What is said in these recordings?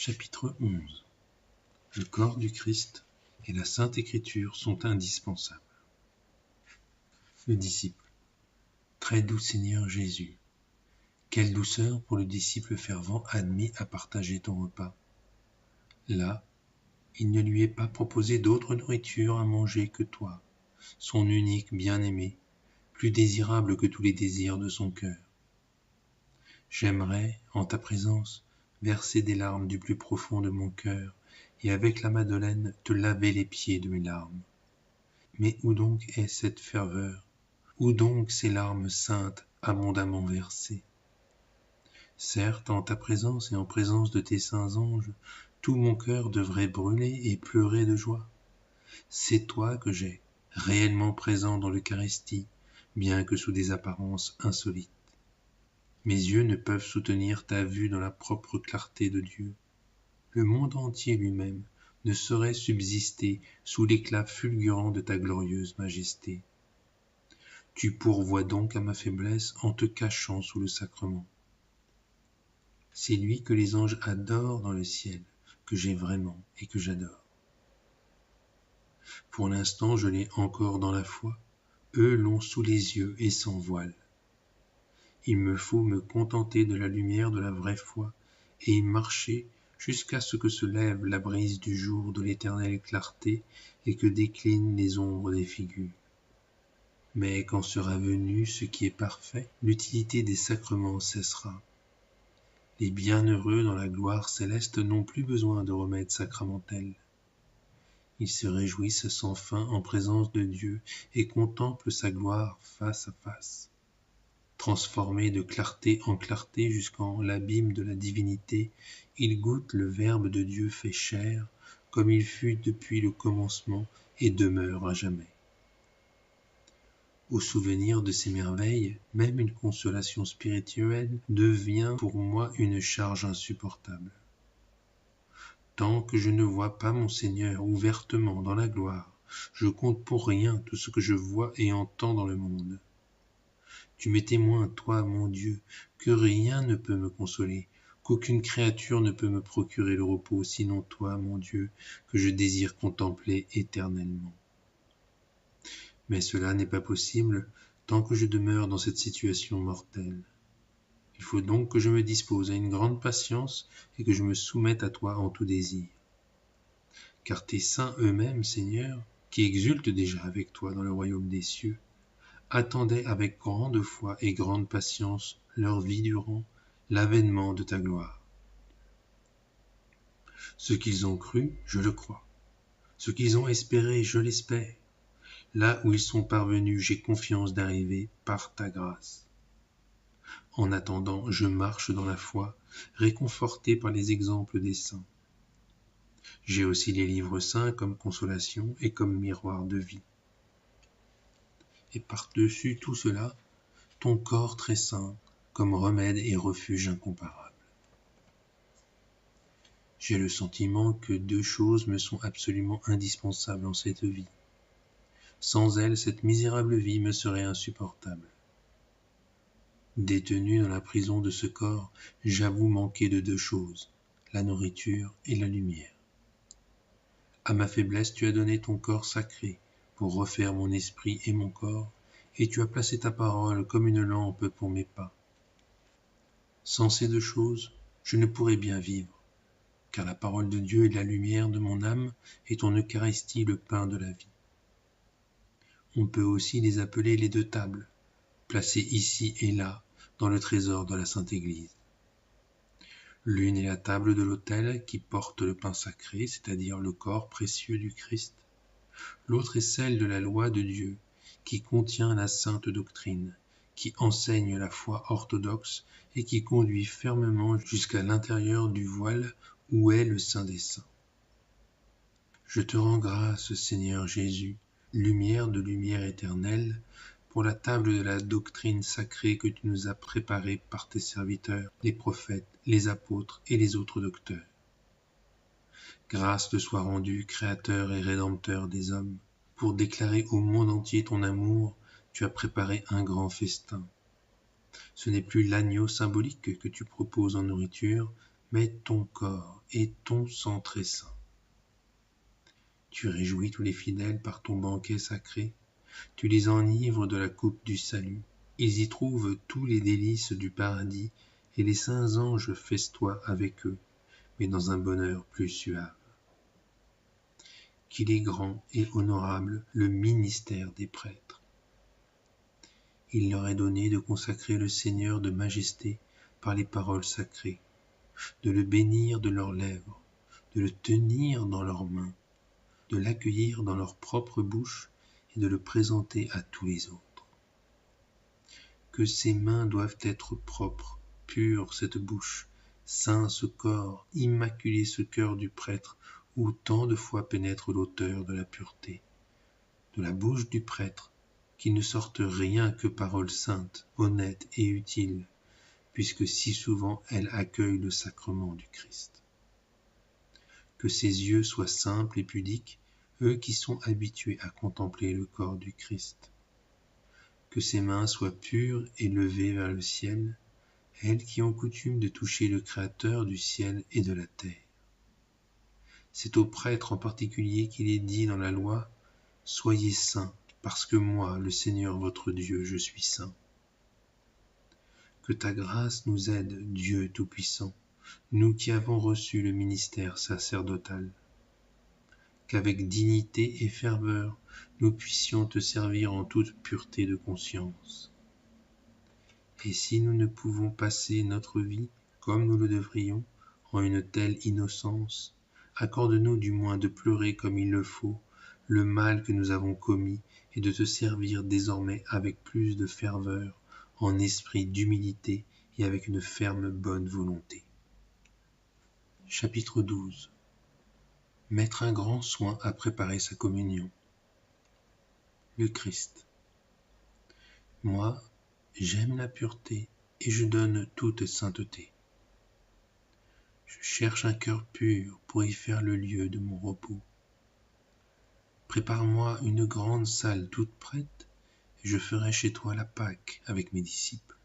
Chapitre 11. Le corps du Christ et la Sainte Écriture sont indispensables. Le disciple. Très doux Seigneur Jésus, quelle douceur pour le disciple fervent admis à partager ton repas. Là, il ne lui est pas proposé d'autre nourriture à manger que toi, son unique bien-aimé, plus désirable que tous les désirs de son cœur. J'aimerais, en ta présence, verser des larmes du plus profond de mon cœur, et avec la Madeleine te laver les pieds de mes larmes. Mais où donc est cette ferveur? Où donc ces larmes saintes abondamment versées? Certes, en ta présence et en présence de tes saints anges, tout mon cœur devrait brûler et pleurer de joie. C'est toi que j'ai, réellement présent dans l'Eucharistie, bien que sous des apparences insolites. Mes yeux ne peuvent soutenir ta vue dans la propre clarté de Dieu. Le monde entier lui-même ne saurait subsister sous l'éclat fulgurant de ta glorieuse majesté. Tu pourvois donc à ma faiblesse en te cachant sous le sacrement. C'est lui que les anges adorent dans le ciel, que j'ai vraiment et que j'adore. Pour l'instant, je l'ai encore dans la foi, eux l'ont sous les yeux et sans voile. Il me faut me contenter de la lumière de la vraie foi et y marcher jusqu'à ce que se lève la brise du jour de l'éternelle clarté et que déclinent les ombres des figures. Mais quand sera venu ce qui est parfait, l'utilité des sacrements cessera. Les bienheureux dans la gloire céleste n'ont plus besoin de remèdes sacramentels. Ils se réjouissent sans fin en présence de Dieu et contemplent sa gloire face à face. Transformés de clarté en clarté jusqu'en l'abîme de la divinité, ils goûtent le Verbe de Dieu fait chair, comme il fut depuis le commencement et demeure à jamais. Au souvenir de ces merveilles, même une consolation spirituelle devient pour moi une charge insupportable. Tant que je ne vois pas mon Seigneur ouvertement dans la gloire, je compte pour rien tout ce que je vois et entends dans le monde. Tu m'es témoin, toi, mon Dieu, que rien ne peut me consoler, qu'aucune créature ne peut me procurer le repos, sinon toi, mon Dieu, que je désire contempler éternellement. Mais cela n'est pas possible tant que je demeure dans cette situation mortelle. Il faut donc que je me dispose à une grande patience et que je me soumette à toi en tout désir. Car tes saints eux-mêmes, Seigneur, qui exultent déjà avec toi dans le royaume des cieux, attendaient avec grande foi et grande patience leur vie durant l'avènement de ta gloire. Ce qu'ils ont cru, je le crois. Ce qu'ils ont espéré, je l'espère. Là où ils sont parvenus, j'ai confiance d'arriver par ta grâce. En attendant, je marche dans la foi, réconforté par les exemples des saints. J'ai aussi les livres saints comme consolation et comme miroir de vie. Et par-dessus tout cela, ton corps très saint, comme remède et refuge incomparable. J'ai le sentiment que deux choses me sont absolument indispensables en cette vie. Sans elles, cette misérable vie me serait insupportable. Détenu dans la prison de ce corps, j'avoue manquer de deux choses, la nourriture et la lumière. À ma faiblesse, tu as donné ton corps sacré pour refaire mon esprit et mon corps, et tu as placé ta parole comme une lampe pour mes pas. Sans ces deux choses, je ne pourrais bien vivre, car la parole de Dieu est la lumière de mon âme et ton Eucharistie le pain de la vie. On peut aussi les appeler les deux tables, placées ici et là dans le trésor de la Sainte Église. L'une est la table de l'autel qui porte le pain sacré, c'est-à-dire le corps précieux du Christ. L'autre est celle de la loi de Dieu, qui contient la sainte doctrine, qui enseigne la foi orthodoxe et qui conduit fermement jusqu'à l'intérieur du voile où est le Saint des Saints. Je te rends grâce, Seigneur Jésus, lumière de lumière éternelle, pour la table de la doctrine sacrée que tu nous as préparée par tes serviteurs, les prophètes, les apôtres et les autres docteurs. Grâce te soit rendue, Créateur et Rédempteur des hommes. Pour déclarer au monde entier ton amour, tu as préparé un grand festin. Ce n'est plus l'agneau symbolique que tu proposes en nourriture, mais ton corps et ton sang très saint. Tu réjouis tous les fidèles par ton banquet sacré, tu les enivres de la coupe du salut. Ils y trouvent tous les délices du paradis, et les saints anges festoient avec eux, mais dans un bonheur plus suave. Qu'il est grand et honorable le ministère des prêtres. Il leur est donné de consacrer le Seigneur de majesté par les paroles sacrées, de le bénir de leurs lèvres, de le tenir dans leurs mains, de l'accueillir dans leur propre bouche et de le présenter à tous les autres. Que ces mains doivent être propres, pures cette bouche, saint ce corps, immaculé ce cœur du prêtre, où tant de fois pénètre l'auteur de la pureté. De la bouche du prêtre, qu'il ne sorte rien que paroles saintes, honnêtes et utiles, puisque si souvent elle accueille le sacrement du Christ. Que ses yeux soient simples et pudiques, eux qui sont habitués à contempler le corps du Christ. Que ses mains soient pures et levées vers le ciel, elles qui ont coutume de toucher le Créateur du ciel et de la terre. C'est aux prêtres en particulier qu'il est dit dans la loi, « Soyez saints, parce que moi, le Seigneur votre Dieu, je suis saint. » Que ta grâce nous aide, Dieu Tout-Puissant, nous qui avons reçu le ministère sacerdotal. Qu'avec dignité et ferveur, nous puissions te servir en toute pureté de conscience. Et si nous ne pouvons passer notre vie, comme nous le devrions, en une telle innocence, accorde-nous du moins de pleurer comme il le faut le mal que nous avons commis et de te servir désormais avec plus de ferveur, en esprit d'humilité et avec une ferme bonne volonté. Chapitre 12. Mettre un grand soin à préparer sa communion. Le Christ. Moi, j'aime la pureté et je donne toute sainteté. Je cherche un cœur pur pour y faire le lieu de mon repos. Prépare-moi une grande salle toute prête et je ferai chez toi la Pâque avec mes disciples.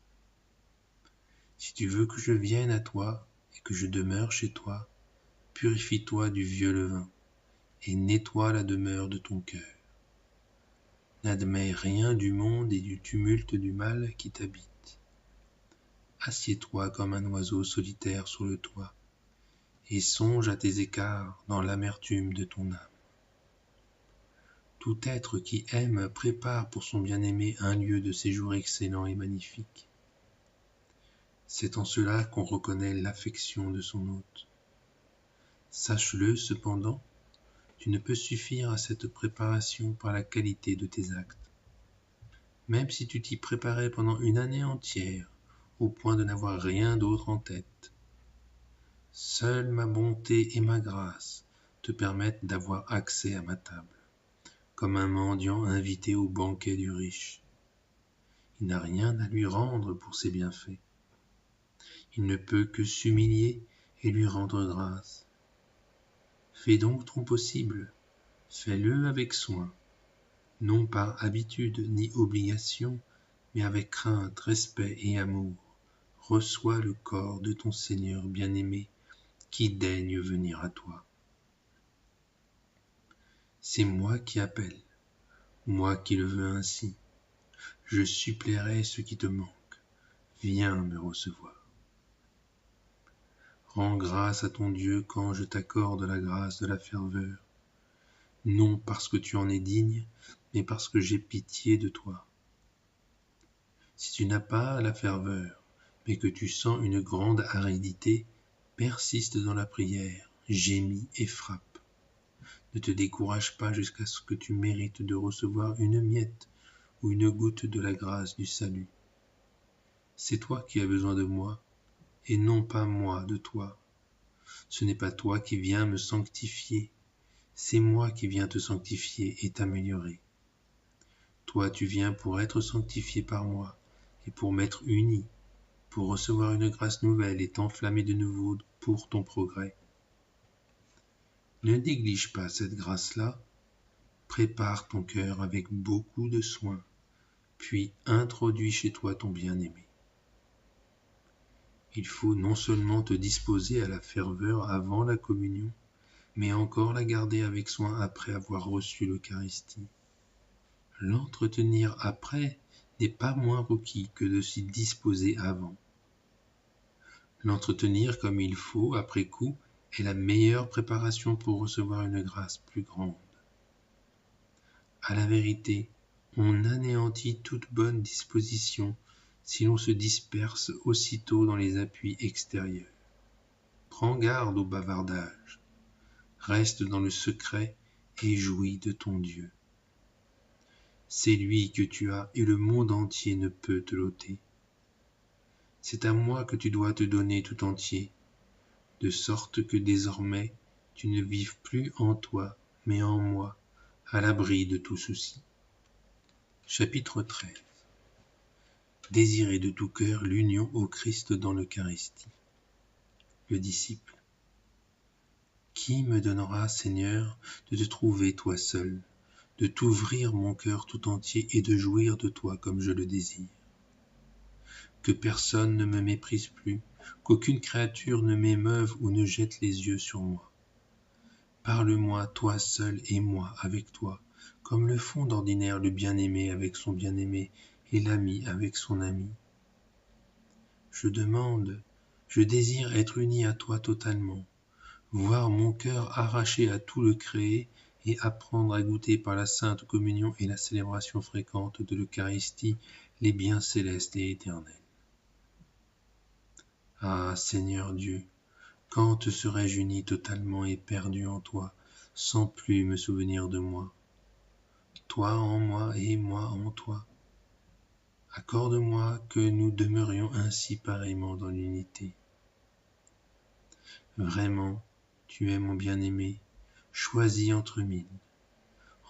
Si tu veux que je vienne à toi et que je demeure chez toi, purifie-toi du vieux levain et nettoie la demeure de ton cœur. N'admets rien du monde et du tumulte du mal qui t'habite. Assieds-toi comme un oiseau solitaire sur le toit et songe à tes écarts dans l'amertume de ton âme. Tout être qui aime prépare pour son bien-aimé un lieu de séjour excellent et magnifique. C'est en cela qu'on reconnaît l'affection de son hôte. Sache-le cependant, tu ne peux suffire à cette préparation par la qualité de tes actes. Même si tu t'y préparais pendant une année entière, au point de n'avoir rien d'autre en tête, seule ma bonté et ma grâce te permettent d'avoir accès à ma table, comme un mendiant invité au banquet du riche. Il n'a rien à lui rendre pour ses bienfaits. Il ne peut que s'humilier et lui rendre grâce. Fais donc ton possible, fais-le avec soin, non par habitude ni obligation, mais avec crainte, respect et amour. Reçois le corps de ton Seigneur bien-aimé, qui daigne venir à toi. C'est moi qui appelle, moi qui le veux ainsi. Je suppléerai ce qui te manque. Viens me recevoir. Rends grâce à ton Dieu quand je t'accorde la grâce de la ferveur, non parce que tu en es digne, mais parce que j'ai pitié de toi. Si tu n'as pas la ferveur, mais que tu sens une grande aridité, persiste dans la prière, gémis et frappe. Ne te décourage pas jusqu'à ce que tu mérites de recevoir une miette ou une goutte de la grâce du salut. C'est toi qui as besoin de moi, et non pas moi de toi. Ce n'est pas toi qui viens me sanctifier, c'est moi qui viens te sanctifier et t'améliorer. Toi, tu viens pour être sanctifié par moi et pour m'être uni, pour recevoir une grâce nouvelle et t'enflammer de nouveau pour ton progrès. Ne néglige pas cette grâce-là, prépare ton cœur avec beaucoup de soin, puis introduis chez toi ton bien-aimé. Il faut non seulement te disposer à la ferveur avant la communion, mais encore la garder avec soin après avoir reçu l'Eucharistie. L'entretenir après n'est pas moins requis que de s'y disposer avant. L'entretenir comme il faut après coup est la meilleure préparation pour recevoir une grâce plus grande. À la vérité, on anéantit toute bonne disposition si l'on se disperse aussitôt dans les appuis extérieurs. Prends garde au bavardage, reste dans le secret et jouis de ton Dieu. C'est lui que tu as et le monde entier ne peut te l'ôter. C'est à moi que tu dois te donner tout entier, de sorte que désormais tu ne vives plus en toi, mais en moi, à l'abri de tout souci. Chapitre 13. Désirez de tout cœur l'union au Christ dans l'Eucharistie. Le disciple. Qui me donnera, Seigneur, de te trouver toi seul, de t'ouvrir mon cœur tout entier et de jouir de toi comme je le désire? Que personne ne me méprise plus, qu'aucune créature ne m'émeuve ou ne jette les yeux sur moi. Parle-moi, toi seul et moi avec toi, comme le font d'ordinaire le bien-aimé avec son bien-aimé et l'ami avec son ami. Je demande, je désire être uni à toi totalement, voir mon cœur arraché à tout le créé et apprendre à goûter par la sainte communion et la célébration fréquente de l'Eucharistie les biens célestes et éternels. Ah, Seigneur Dieu, quand te serai-je uni totalement et perdu en toi, sans plus me souvenir de moi? Toi en moi et moi en toi. Accorde-moi que nous demeurions ainsi pareillement dans l'unité. Vraiment, tu es mon bien-aimé, choisi entre mille.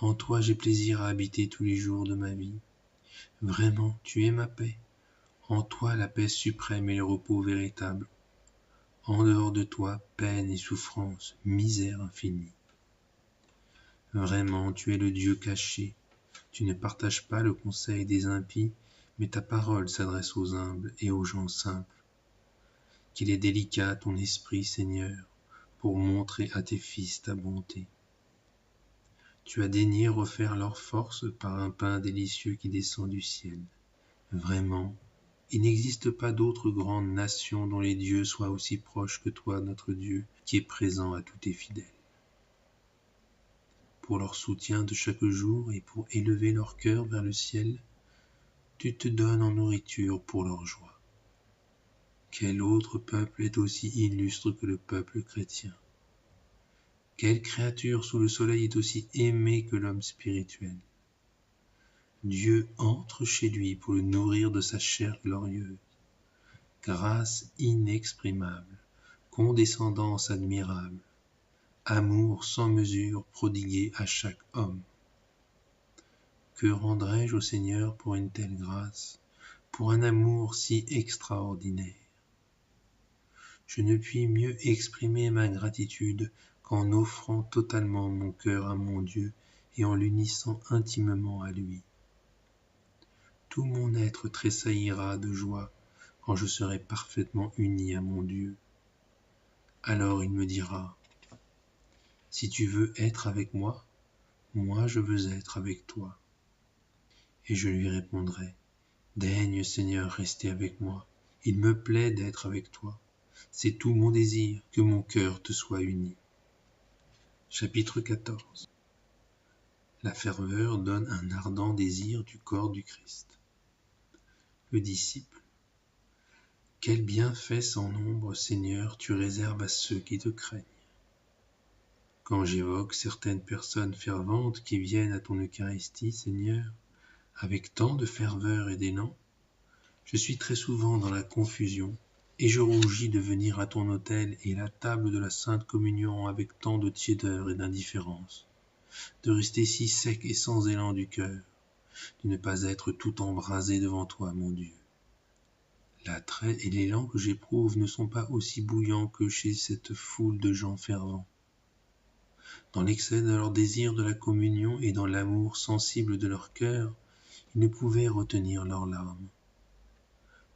En toi j'ai plaisir à habiter tous les jours de ma vie. Vraiment, tu es ma paix. En toi la paix suprême et le repos véritable. En dehors de toi, peine et souffrance, misère infinie. Vraiment, tu es le Dieu caché. Tu ne partages pas le conseil des impies, mais ta parole s'adresse aux humbles et aux gens simples. Qu'il est délicat ton esprit, Seigneur, pour montrer à tes fils ta bonté. Tu as daigné refaire leur force par un pain délicieux qui descend du ciel. Vraiment, il n'existe pas d'autre grande nation dont les dieux soient aussi proches que toi, notre Dieu, qui est présent à tous tes fidèles. Pour leur soutien de chaque jour et pour élever leur cœur vers le ciel, tu te donnes en nourriture pour leur joie. Quel autre peuple est aussi illustre que le peuple chrétien? Quelle créature sous le soleil est aussi aimée que l'homme spirituel? Dieu entre chez lui pour le nourrir de sa chair glorieuse. Grâce inexprimable, condescendance admirable, amour sans mesure prodigué à chaque homme. Que rendrais-je au Seigneur pour une telle grâce, pour un amour si extraordinaire? Je ne puis mieux exprimer ma gratitude qu'en offrant totalement mon cœur à mon Dieu et en l'unissant intimement à lui. Tout mon être tressaillira de joie quand je serai parfaitement uni à mon Dieu. Alors il me dira, « Si tu veux être avec moi, moi je veux être avec toi. » Et je lui répondrai, « Daigne Seigneur rester avec moi, il me plaît d'être avec toi. C'est tout mon désir que mon cœur te soit uni. » Chapitre 14. La ferveur donne un ardent désir du corps du Christ. Le disciple. Quel bienfait sans nombre, Seigneur, tu réserves à ceux qui te craignent. Quand j'évoque certaines personnes ferventes qui viennent à ton Eucharistie, Seigneur, avec tant de ferveur et d'élan, je suis très souvent dans la confusion et je rougis de venir à ton autel et la table de la Sainte Communion avec tant de tiédeur et d'indifférence, de rester si sec et sans élan du cœur, de ne pas être tout embrasé devant toi, mon Dieu. L'attrait et l'élan que j'éprouve ne sont pas aussi bouillants que chez cette foule de gens fervents. Dans l'excès de leur désir de la communion et dans l'amour sensible de leur cœur, ils ne pouvaient retenir leurs larmes.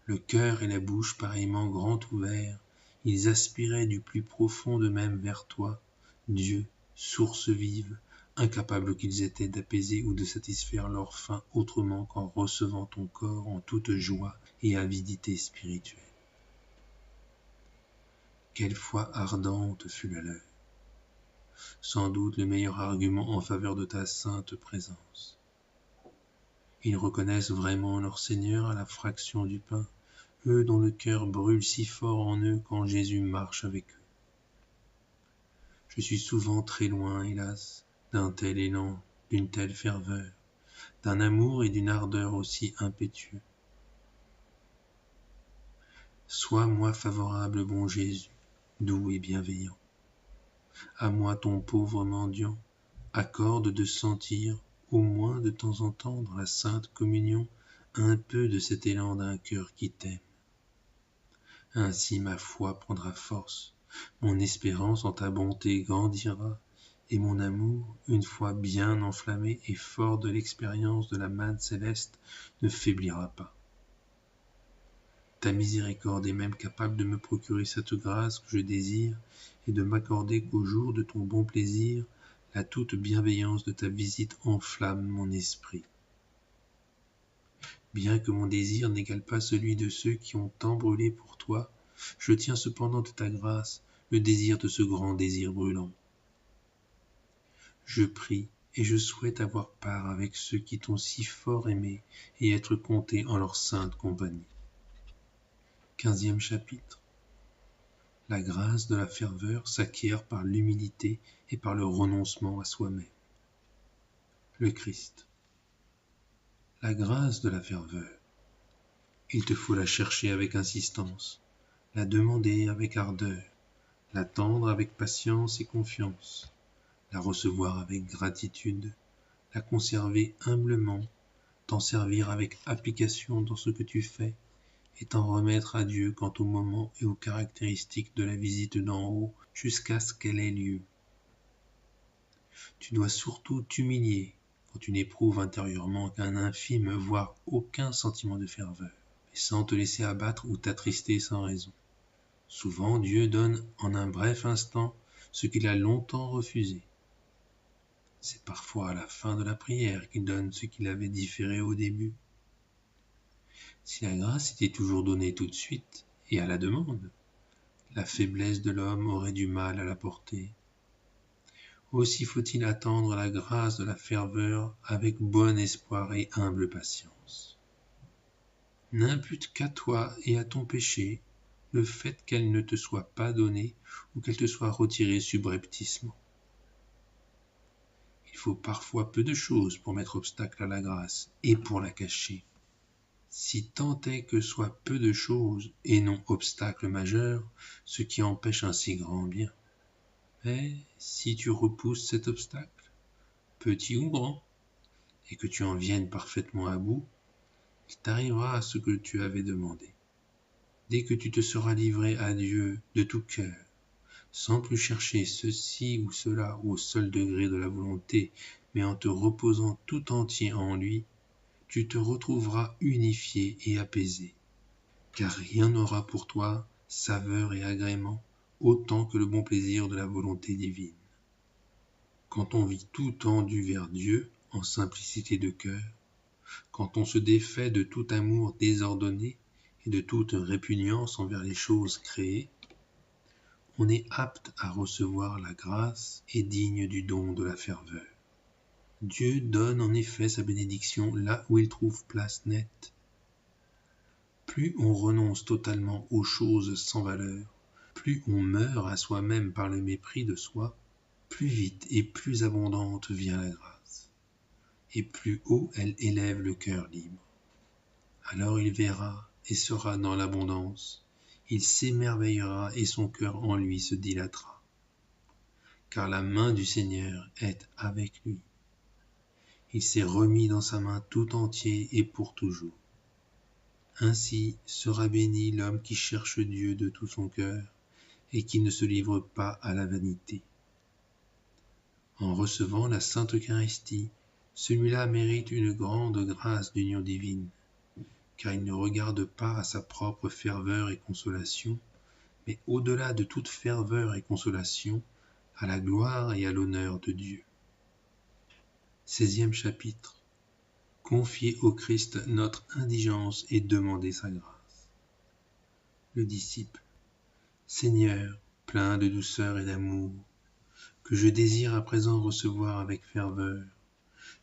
Le cœur et la bouche pareillement grand ouverts, ils aspiraient du plus profond d'eux-mêmes vers toi, Dieu, source vive, incapables qu'ils étaient d'apaiser ou de satisfaire leur faim autrement qu'en recevant ton corps en toute joie et avidité spirituelle. Quelle foi ardente fut la leur, sans doute le meilleur argument en faveur de ta sainte présence. Ils reconnaissent vraiment leur Seigneur à la fraction du pain, eux dont le cœur brûle si fort en eux quand Jésus marche avec eux. Je suis souvent très loin, hélas, d'un tel élan, d'une telle ferveur, d'un amour et d'une ardeur aussi impétueux. Sois-moi favorable, bon Jésus, doux et bienveillant. À moi ton pauvre mendiant, accorde de sentir, au moins de temps en temps dans la sainte communion, un peu de cet élan d'un cœur qui t'aime. Ainsi ma foi prendra force, mon espérance en ta bonté grandira, et mon amour, une fois bien enflammé et fort de l'expérience de la manne céleste, ne faiblira pas. Ta miséricorde est même capable de me procurer cette grâce que je désire et de m'accorder qu'au jour de ton bon plaisir, la toute bienveillance de ta visite enflamme mon esprit. Bien que mon désir n'égale pas celui de ceux qui ont tant brûlé pour toi, je tiens cependant de ta grâce le désir de ce grand désir brûlant. Je prie et je souhaite avoir part avec ceux qui t'ont si fort aimé et être compté en leur sainte compagnie. 15e chapitre. La grâce de la ferveur s'acquiert par l'humilité et par le renoncement à soi-même. Le Christ. La grâce de la ferveur. Il te faut la chercher avec insistance, la demander avec ardeur, l'attendre avec patience et confiance, la recevoir avec gratitude, la conserver humblement, t'en servir avec application dans ce que tu fais, et t'en remettre à Dieu quant au moment et aux caractéristiques de la visite d'en haut jusqu'à ce qu'elle ait lieu. Tu dois surtout t'humilier quand tu n'éprouves intérieurement qu'un infime, voire aucun sentiment de ferveur, et sans te laisser abattre ou t'attrister sans raison. Souvent Dieu donne en un bref instant ce qu'il a longtemps refusé. C'est parfois à la fin de la prière qu'il donne ce qu'il avait différé au début. Si la grâce était toujours donnée tout de suite et à la demande, la faiblesse de l'homme aurait du mal à la porter. Aussi faut-il attendre la grâce de la ferveur avec bon espoir et humble patience. N'impute qu'à toi et à ton péché le fait qu'elle ne te soit pas donnée ou qu'elle te soit retirée subrepticement. Il faut parfois peu de choses pour mettre obstacle à la grâce et pour la cacher. Si tant est que soit peu de choses et non obstacle majeur, ce qui empêche un si grand bien. Mais si tu repousses cet obstacle, petit ou grand, et que tu en viennes parfaitement à bout, il t'arrivera ce que tu avais demandé. Dès que tu te seras livré à Dieu de tout cœur, sans plus chercher ceci ou cela au seul degré de la volonté, mais en te reposant tout entier en lui, tu te retrouveras unifié et apaisé, car rien n'aura pour toi saveur et agrément autant que le bon plaisir de la volonté divine. Quand on vit tout tendu vers Dieu en simplicité de cœur, quand on se défait de tout amour désordonné et de toute répugnance envers les choses créées, on est apte à recevoir la grâce et digne du don de la ferveur. Dieu donne en effet sa bénédiction là où il trouve place nette. Plus on renonce totalement aux choses sans valeur, plus on meurt à soi-même par le mépris de soi, plus vite et plus abondante vient la grâce, et plus haut elle élève le cœur libre. Alors il verra et sera dans l'abondance, il s'émerveillera et son cœur en lui se dilatera, car la main du Seigneur est avec lui. Il s'est remis dans sa main tout entier et pour toujours. Ainsi sera béni l'homme qui cherche Dieu de tout son cœur et qui ne se livre pas à la vanité. En recevant la Sainte Eucharistie, celui-là mérite une grande grâce d'union divine, car il ne regarde pas à sa propre ferveur et consolation, mais au-delà de toute ferveur et consolation, à la gloire et à l'honneur de Dieu. 16e chapitre. Confier au Christ notre indigence et demander sa grâce. Le disciple. Seigneur, plein de douceur et d'amour, que je désire à présent recevoir avec ferveur,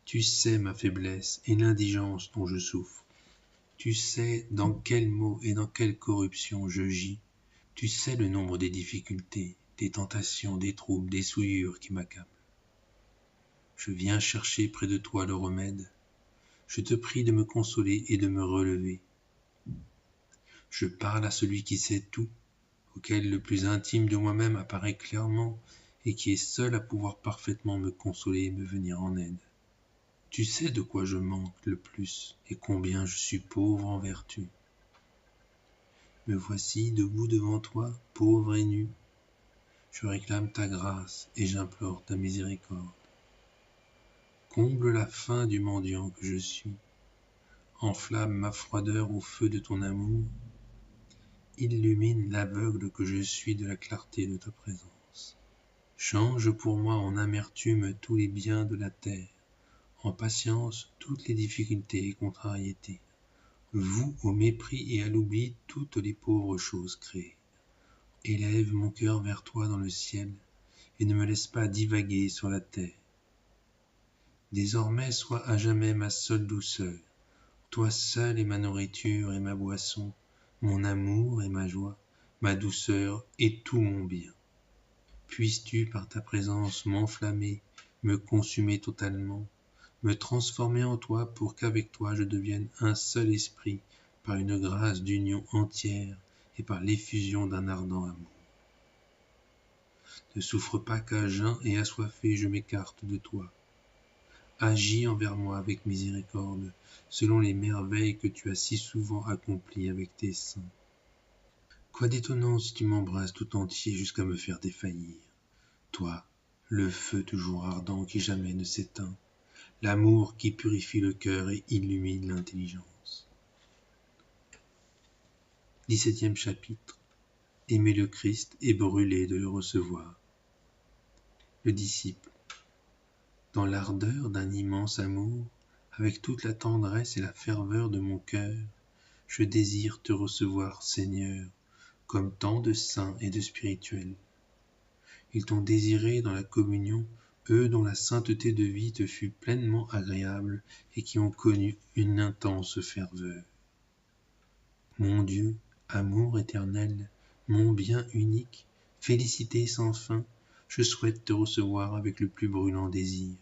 tu sais ma faiblesse et l'indigence dont je souffre. Tu sais dans quels maux et dans quelle corruption je gis. Tu sais le nombre des difficultés, des tentations, des troubles, des souillures qui m'accablent. Je viens chercher près de toi le remède. Je te prie de me consoler et de me relever. Je parle à celui qui sait tout, auquel le plus intime de moi-même apparaît clairement et qui est seul à pouvoir parfaitement me consoler et me venir en aide. Tu sais de quoi je manque le plus et combien je suis pauvre en vertu. Me voici debout devant toi, pauvre et nu. Je réclame ta grâce et j'implore ta miséricorde. Comble la faim du mendiant que je suis. Enflamme ma froideur au feu de ton amour. Illumine l'aveugle que je suis de la clarté de ta présence. Change pour moi en amertume tous les biens de la terre, en patience toutes les difficultés et contrariétés. Voue au mépris et à l'oubli toutes les pauvres choses créées. Élève mon cœur vers toi dans le ciel, et ne me laisse pas divaguer sur la terre. Désormais sois à jamais ma seule douceur. Toi seul est ma nourriture et ma boisson, mon amour et ma joie, ma douceur et tout mon bien. Puisses-tu par ta présence m'enflammer, me consumer totalement, me transformer en toi pour qu'avec toi je devienne un seul esprit par une grâce d'union entière et par l'effusion d'un ardent amour. Ne souffre pas qu'à jeun et assoiffé je m'écarte de toi. Agis envers moi avec miséricorde, selon les merveilles que tu as si souvent accomplies avec tes saints. Quoi d'étonnant si tu m'embrasses tout entier jusqu'à me faire défaillir. Toi, le feu toujours ardent qui jamais ne s'éteint, l'amour qui purifie le cœur et illumine l'intelligence. 17e chapitre. Aimer le Christ et brûler de le recevoir. Le disciple. Dans l'ardeur d'un immense amour, avec toute la tendresse et la ferveur de mon cœur, je désire te recevoir, Seigneur, comme tant de saints et de spirituels. Ils t'ont désiré dans la communion, eux dont la sainteté de vie te fut pleinement agréable et qui ont connu une intense ferveur. Mon Dieu, amour éternel, mon bien unique, félicité sans fin, je souhaite te recevoir avec le plus brûlant désir,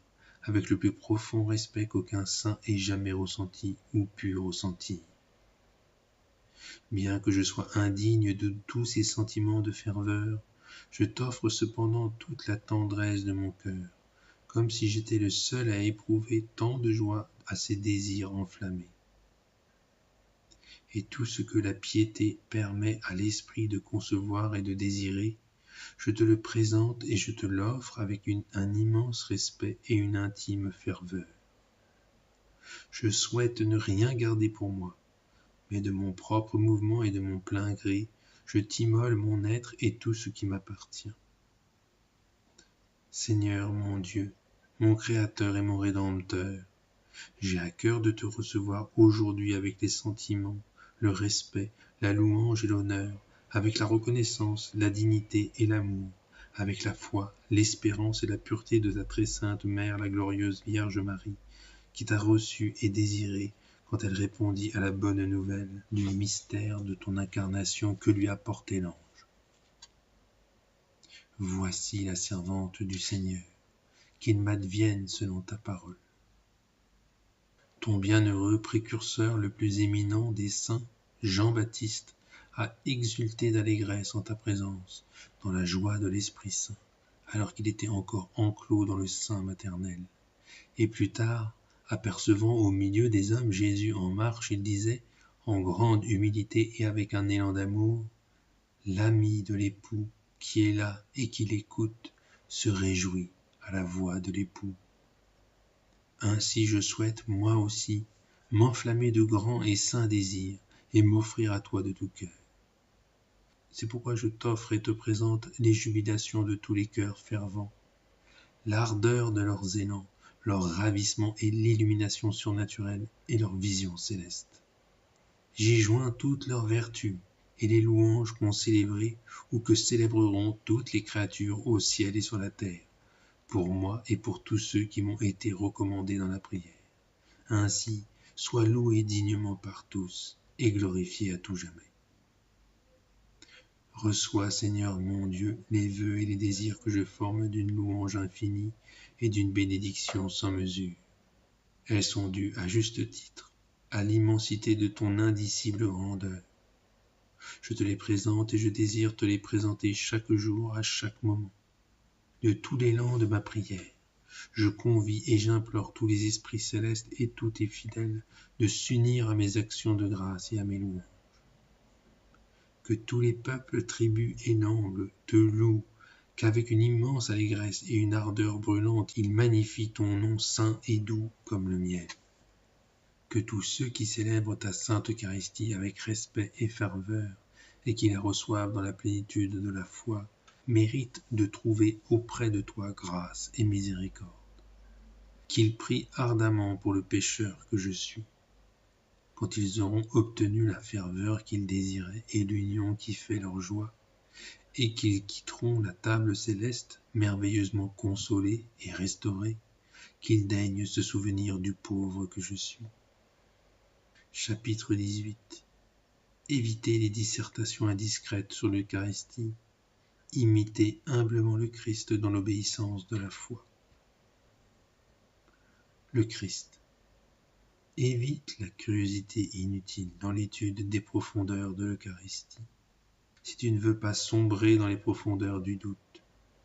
avec le plus profond respect qu'aucun saint ait jamais ressenti ou pu ressentir. Bien que je sois indigne de tous ces sentiments de ferveur, je t'offre cependant toute la tendresse de mon cœur, comme si j'étais le seul à éprouver tant de joie à ces désirs enflammés. Et tout ce que la piété permet à l'esprit de concevoir et de désirer, je te le présente et je te l'offre avec un immense respect et une intime ferveur. Je souhaite ne rien garder pour moi, mais de mon propre mouvement et de mon plein gré, je t'immole mon être et tout ce qui m'appartient. Seigneur mon Dieu, mon Créateur et mon Rédempteur, j'ai à cœur de te recevoir aujourd'hui avec les sentiments, le respect, la louange et l'honneur, avec la reconnaissance, la dignité et l'amour, avec la foi, l'espérance et la pureté de ta très sainte Mère, la glorieuse Vierge Marie, qui t'a reçu et désiré quand elle répondit à la bonne nouvelle du mystère de ton incarnation que lui apportait l'ange. Voici la servante du Seigneur, qu'il m'advienne selon ta parole. Ton bienheureux précurseur le plus éminent des saints, Jean-Baptiste, a exulté d'allégresse en ta présence, dans la joie de l'Esprit Saint, alors qu'il était encore enclos dans le sein maternel. Et plus tard, apercevant au milieu des hommes Jésus en marche, il disait, en grande humilité et avec un élan d'amour, « L'ami de l'époux, qui est là et qui l'écoute, se réjouit à la voix de l'époux. Ainsi je souhaite, moi aussi, m'enflammer de grands et saints désirs, et m'offrir à toi de tout cœur. C'est pourquoi je t'offre et te présente les jubilations de tous les cœurs fervents, l'ardeur de leurs élans, leur ravissement et l'illumination surnaturelle et leur vision céleste. J'y joins toutes leurs vertus et les louanges qu'ont célébrées ou que célébreront toutes les créatures au ciel et sur la terre, pour moi et pour tous ceux qui m'ont été recommandés dans la prière. Ainsi, sois loué dignement par tous et glorifié à tout jamais. Reçois, Seigneur mon Dieu, les vœux et les désirs que je forme d'une louange infinie et d'une bénédiction sans mesure. Elles sont dues à juste titre à l'immensité de ton indicible grandeur. Je te les présente et je désire te les présenter chaque jour, à chaque moment. De tout l'élan de ma prière, je convie et j'implore tous les esprits célestes et tous tes fidèles de s'unir à mes actions de grâce et à mes louanges. Que tous les peuples, tribus et langues te louent, qu'avec une immense allégresse et une ardeur brûlante, ils magnifient ton nom saint et doux comme le miel. Que tous ceux qui célèbrent ta sainte Eucharistie avec respect et ferveur, et qui la reçoivent dans la plénitude de la foi, méritent de trouver auprès de toi grâce et miséricorde. Qu'ils prient ardemment pour le pécheur que je suis, quand ils auront obtenu la ferveur qu'ils désiraient et l'union qui fait leur joie, et qu'ils quitteront la table céleste merveilleusement consolés et restaurés, qu'ils daignent se souvenir du pauvre que je suis. Chapitre 18. Évitez les dissertations indiscrètes sur l'Eucharistie. Imitez humblement le Christ dans l'obéissance de la foi. Le Christ. Évite la curiosité inutile dans l'étude des profondeurs de l'Eucharistie. Si tu ne veux pas sombrer dans les profondeurs du doute,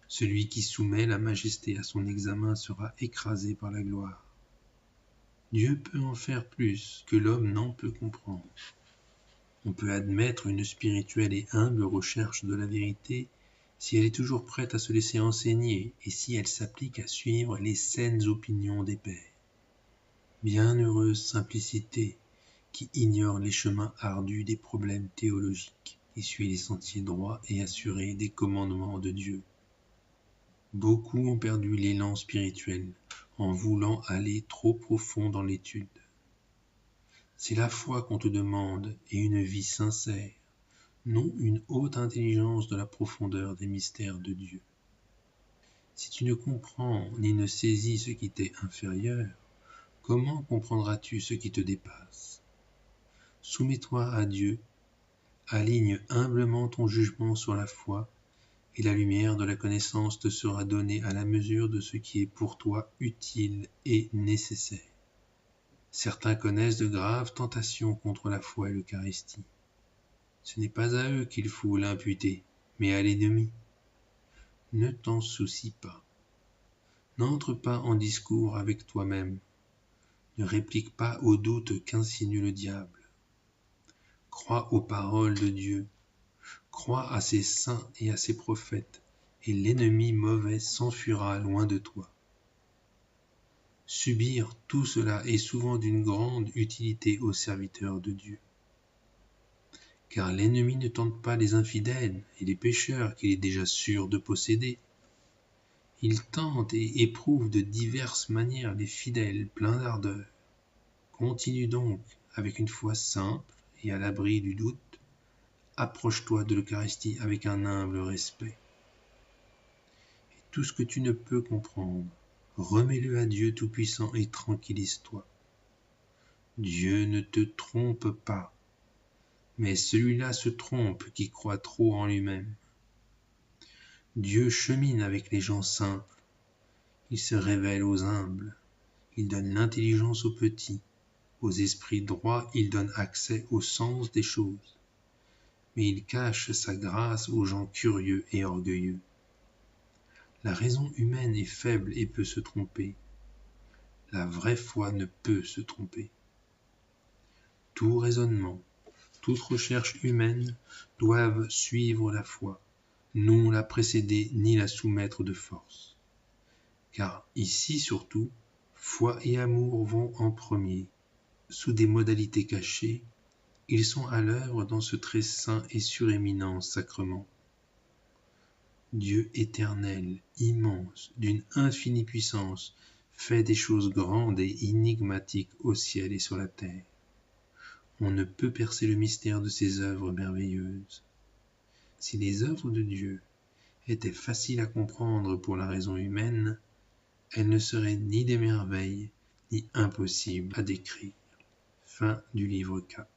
celui qui soumet la majesté à son examen sera écrasé par la gloire. Dieu peut en faire plus que l'homme n'en peut comprendre. On peut admettre une spirituelle et humble recherche de la vérité si elle est toujours prête à se laisser enseigner et si elle s'applique à suivre les saines opinions des pères. Bienheureuse simplicité qui ignore les chemins ardus des problèmes théologiques, qui suit les sentiers droits et assurés des commandements de Dieu. Beaucoup ont perdu l'élan spirituel en voulant aller trop profond dans l'étude. C'est la foi qu'on te demande et une vie sincère, non une haute intelligence de la profondeur des mystères de Dieu. Si tu ne comprends ni ne saisis ce qui t'est inférieur, comment comprendras-tu ce qui te dépasse? Soumets-toi à Dieu, aligne humblement ton jugement sur la foi, et la lumière de la connaissance te sera donnée à la mesure de ce qui est pour toi utile et nécessaire. Certains connaissent de graves tentations contre la foi et l'Eucharistie. Ce n'est pas à eux qu'il faut l'imputer, mais à l'ennemi. Ne t'en soucie pas. N'entre pas en discours avec toi-même. Ne réplique pas aux doutes qu'insinue le diable. Crois aux paroles de Dieu. Crois à ses saints et à ses prophètes, et l'ennemi mauvais s'enfuira loin de toi. Subir tout cela est souvent d'une grande utilité aux serviteurs de Dieu. Car l'ennemi ne tente pas les infidèles et les pécheurs qu'il est déjà sûr de posséder. Il tente et éprouve de diverses manières les fidèles pleins d'ardeur. Continue donc avec une foi simple et à l'abri du doute. Approche-toi de l'Eucharistie avec un humble respect. Et tout ce que tu ne peux comprendre, remets-le à Dieu Tout-Puissant et tranquillise-toi. Dieu ne te trompe pas, mais celui-là se trompe qui croit trop en lui-même. Dieu chemine avec les gens simples, il se révèle aux humbles, il donne l'intelligence aux petits, aux esprits droits il donne accès au sens des choses, mais il cache sa grâce aux gens curieux et orgueilleux. La raison humaine est faible et peut se tromper. La vraie foi ne peut se tromper. Tout raisonnement, toute recherche humaine doivent suivre la foi, non la précéder ni la soumettre de force. Car ici surtout, foi et amour vont en premier, sous des modalités cachées, ils sont à l'œuvre dans ce très saint et suréminent sacrement. Dieu éternel, immense, d'une infinie puissance, fait des choses grandes et énigmatiques au ciel et sur la terre. On ne peut percer le mystère de ses œuvres merveilleuses. Si les œuvres de Dieu étaient faciles à comprendre pour la raison humaine, elles ne seraient ni des merveilles, ni impossibles à décrire. Fin du livre 4.